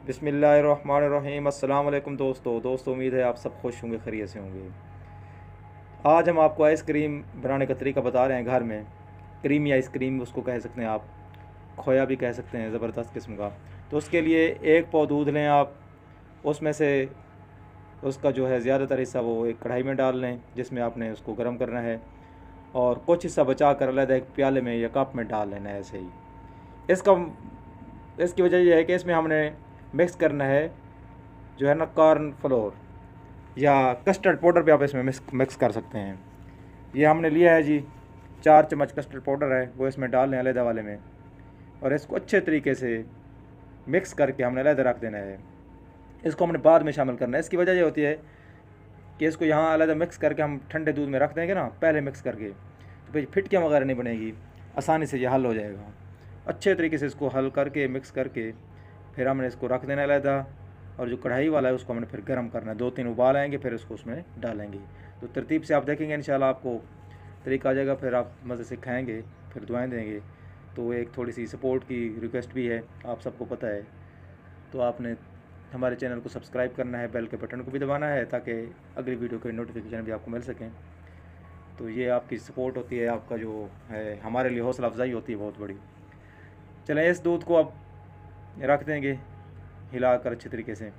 बिस्मिल्लाहिर्रहमानिर्रहीम। अस्सलाम वालेकुम दोस्तों, उम्मीद है आप सब खुश होंगे, खैरियत से होंगे। आज हम आपको आइसक्रीम बनाने का तरीका बता रहे हैं घर में। क्रीमी आइसक्रीम उसको कह सकते हैं आप, खोया भी कह सकते हैं, ज़बरदस्त किस्म का। तो उसके लिए एक पाव दूध लें आप, उसमें से उसका जो है ज़्यादातर हिस्सा वो एक कढ़ाई में डाल लें जिसमें आपने उसको गर्म करना है, और कुछ हिस्सा बचा कर अलग एक प्याले में या कप में डाल लेना है ऐसे ही। इसका इसकी वजह यह है कि इसमें हमने मिक्स करना है जो है ना कॉर्न फ्लोर या कस्टर्ड पाउडर भी आप इसमें मिक्स कर सकते हैं। ये हमने लिया है जी, 4 चम्मच कस्टर्ड पाउडर है, वो इसमें डाल लें अलग वाले में, और इसको अच्छे तरीके से मिक्स करके हमने अलग रख देना है। इसको हमने बाद में शामिल करना है। इसकी वजह ये होती है कि इसको यहाँ अलग मिक्स करके हम ठंडे दूध में रख देंगे ना, पहले मिक्स करके, तो फिर फिटकियाँ वगैरह नहीं बनेगी, आसानी से ये हल हो जाएगा। अच्छे तरीके से इसको हल करके मिक्स करके फिर हमने इसको रख देना अलग, और जो कढ़ाई वाला है उसको हमने फिर गर्म करना है। 2-3 उबाल आएंगे फिर उसको उसमें डालेंगे। तो तरतीब से आप देखेंगे इंशाल्लाह आपको तरीका आ जाएगा, फिर आप मज़े से खाएंगे, फिर दुआएं देंगे। तो एक थोड़ी सी सपोर्ट की रिक्वेस्ट भी है, आप सबको पता है, तो आपने हमारे चैनल को सब्सक्राइब करना है, बेल के बटन को भी दबाना है ताकि अगली वीडियो के नोटिफिकेशन भी आपको मिल सकें। तो ये आपकी सपोर्ट होती है, आपका जो है हमारे लिए हौसला अफजाई होती है बहुत बड़ी। चलें, इस दूध को अब रख देंगे, हिला कर अच्छे तरीके से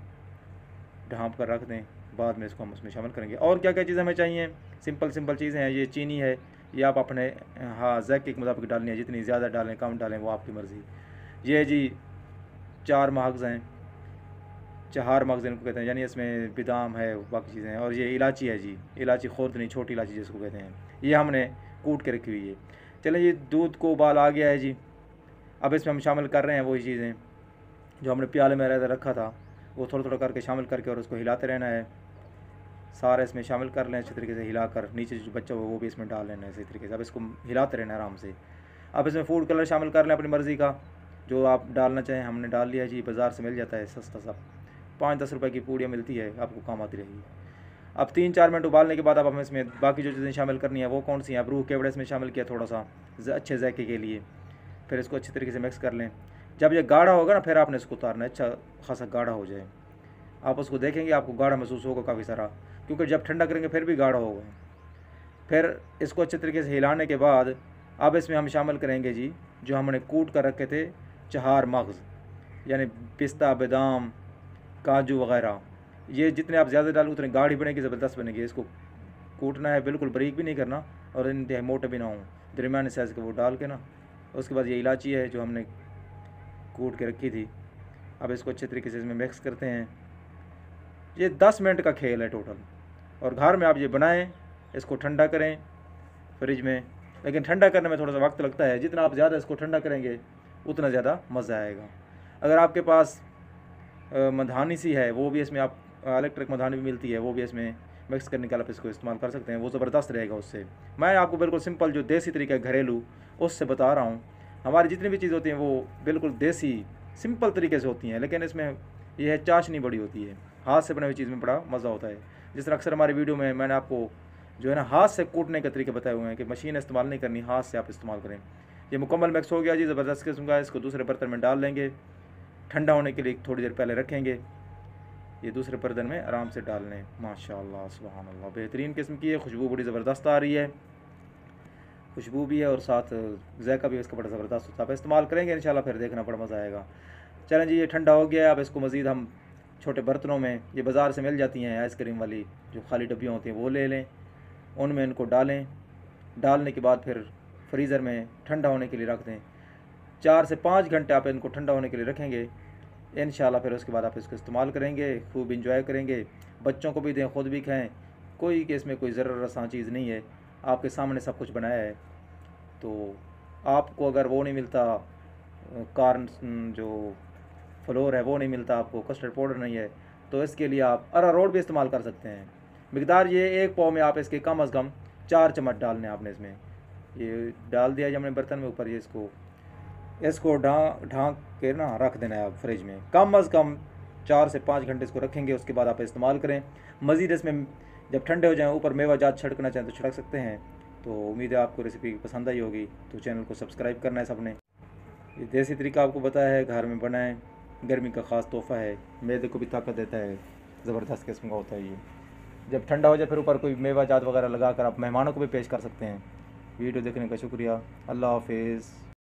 ढाँप कर रख दें। बाद में इसको हम उसमें शामिल करेंगे। और क्या क्या चीज़ें हमें चाहिए, सिंपल चीज़ें हैं। ये चीनी है, ये आप अपने हाँ ज़ायके के मुताबिक डालनी है, जितनी ज़्यादा डालें कम डालें वो आपकी मर्ज़ी। ये है जी 4 मगज़ हैं, 4 मगज़ इनको कहते हैं, यानी इसमें बादाम है, बाकी चीज़ें हैं। और ये इलायची है जी, इलायची खुर्द नहीं, छोटी इलायची जिसको कहते हैं, ये हमने कूट के रखी हुई है। चलें, ये दूध को उबाल आ गया है जी, अब इसमें हम शामिल कर रहे हैं वही चीज़ें जो हमने प्याले में रखा था, वो थोड़ा थोड़ा करके शामिल करके और उसको हिलाते रहना है। सारा इसमें शामिल कर लें अच्छे तरीके से, हिलाकर नीचे जो बच्चा हुआ वो भी इसमें डाल लेना है इसी तरीके से। अब इसको हिलाते रहना है आराम से। अब इसमें फूड कलर शामिल कर लें अपनी मर्ज़ी का, जो आप डालना चाहें। हमने डाल लिया जी, बाज़ार से मिल जाता है सस्ता सा, 5-10 रुपये की पूड़ियाँ मिलती है, आपको काम आती रहेगी। अब 3-4 मिनट उबालने के बाद अब हमें इसमें बाकी जो चीज़ें शामिल करनी है वो कौन सी हैं। अब रूह केवड़ा इसमें शामिल किया थोड़ा सा अच्छे जायके के लिए। फिर इसको अच्छे तरीके से मिक्स कर लें। जब ये गाढ़ा होगा ना, फिर आपने इसको उतारना है, अच्छा खासा गाढ़ा हो जाए। आप उसको देखेंगे आपको गाढ़ा महसूस होगा काफ़ी सारा, क्योंकि जब ठंडा करेंगे फिर भी गाढ़ा होगा। फिर इसको अच्छे तरीके से हिलाने के बाद अब इसमें हम शामिल करेंगे जी जो हमने कूट कर रखे थे 4 मगज़, यानी पिस्ता, बादाम, काजू वगैरह। ये जितने आप ज़्यादा डालें उतनी गाढ़ी बनेगी, ज़बरदस्त बनेगी। इसको कूटना है, बिल्कुल बारीक भी नहीं करना और इंतहाई मोटे भी ना हो, दरमियाने साइज़ के वो डाल के ना। उसके बाद ये इलायची है जो हमने कूट के रखी थी। अब इसको अच्छे तरीके से इसमें मिक्स करते हैं। ये 10 मिनट का खेल है टोटल, और घर में आप ये बनाएं, इसको ठंडा करें फ्रिज में। लेकिन ठंडा करने में थोड़ा सा वक्त लगता है, जितना आप ज़्यादा इसको ठंडा करेंगे उतना ज़्यादा मज़ा आएगा। अगर आपके पास मधानी सी है, वो भी इसमें आप इलेक्ट्रिक मधानी भी मिलती है, वो भी इसमें मिक्स करने के लिए आप इसको इस्तेमाल कर सकते हैं, वो ज़बरदस्त रहेगा उससे। मैं आपको बिल्कुल सिंपल जो देसी तरीका घरेलू उससे बता रहा हूँ। हमारी जितनी भी चीज़ होती हैं वो बिल्कुल देसी सिंपल तरीके से होती हैं, लेकिन इसमें यह है चाशनी बड़ी होती है। हाथ से बनी हुई चीज़ में बड़ा मज़ा होता है। जिस तरह अक्सर हमारी वीडियो में मैंने आपको जो है ना हाथ से कूटने के तरीके बताए हुए हैं कि मशीन इस्तेमाल नहीं करनी, हाथ से आप इस्तेमाल करें। ये मुकम्मल मिक्स हो गया जी, ज़बरदस्त किस्म का। इसको दूसरे बर्तन में डाल लेंगे, ठंडा होने के लिए थोड़ी देर पहले रखेंगे। ये दूसरे बर्तन में आराम से डाल लें। माशाअल्लाह सुभान अल्लाह, बेहतरीन किस्म की है, खुशबू बड़ी ज़बरदस्त आ रही है, खुशबू भी है और साथ जायका भी इसका बड़ा ज़बरदस्त होता है। आप इस्तेमाल करेंगे इंशाल्लाह, फिर देखना बड़ा मज़ा आएगा। चलें जी, ये ठंडा हो गया है। अब इसको मज़ीद हम छोटे बर्तनों में, ये बाज़ार से मिल जाती हैं आइसक्रीम वाली जो खाली डब्बियाँ होती हैं, वो ले लें, उनमें इनको डालें। डालने के बाद फिर फ्रीज़र में ठंडा होने के लिए रख दें। 4 से 5 घंटे आप इनको ठंडा होने के लिए रखेंगे इंशाल्लाह। फिर उसके बाद आप इसको इस्तेमाल करेंगे, खूब इंजॉय करेंगे, बच्चों को भी दें, ख़ुद भी खाएँ। कोई कि इसमें कोई ज़र्रा रसा चीज़ नहीं है, आपके सामने सब कुछ बनाया है। तो आपको अगर वो नहीं मिलता, कार्न जो फ्लोर है वो नहीं मिलता, आपको कस्टर्ड पाउडर नहीं है, तो इसके लिए आप अरारोट भी इस्तेमाल कर सकते हैं। मिकदार ये 1 पाव में आप इसके कम अज़ कम 4 चम्मच डालने आपने इसमें। ये डाल दिया जब हमने बर्तन में ऊपर, ये इसको ढाँक के ना रख देना है आप फ्रिज में, कम अज़ कम 4 से 5 घंटे इसको रखेंगे। उसके बाद आप इस्तेमाल करें। मज़ीद इसमें जब ठंडे हो जाएँ ऊपर मेवा जात छिड़कना चाहें तो छिड़क सकते हैं। तो उम्मीद है आपको रेसिपी पसंद आई होगी। तो चैनल को सब्सक्राइब करना है सबने। ये देसी तरीका आपको बताया है, घर में बनाएं, गर्मी का ख़ास तोहफ़ा है, मैदे को भी ताकत देता है, ज़बरदस्त किस्म का होता है ये। जब ठंडा हो जाए फिर ऊपर कोई मेवा जात वगैरह लगा कर आप मेहमानों को भी पेश कर सकते हैं। वीडियो देखने का शुक्रिया। अल्लाह हाफिज़।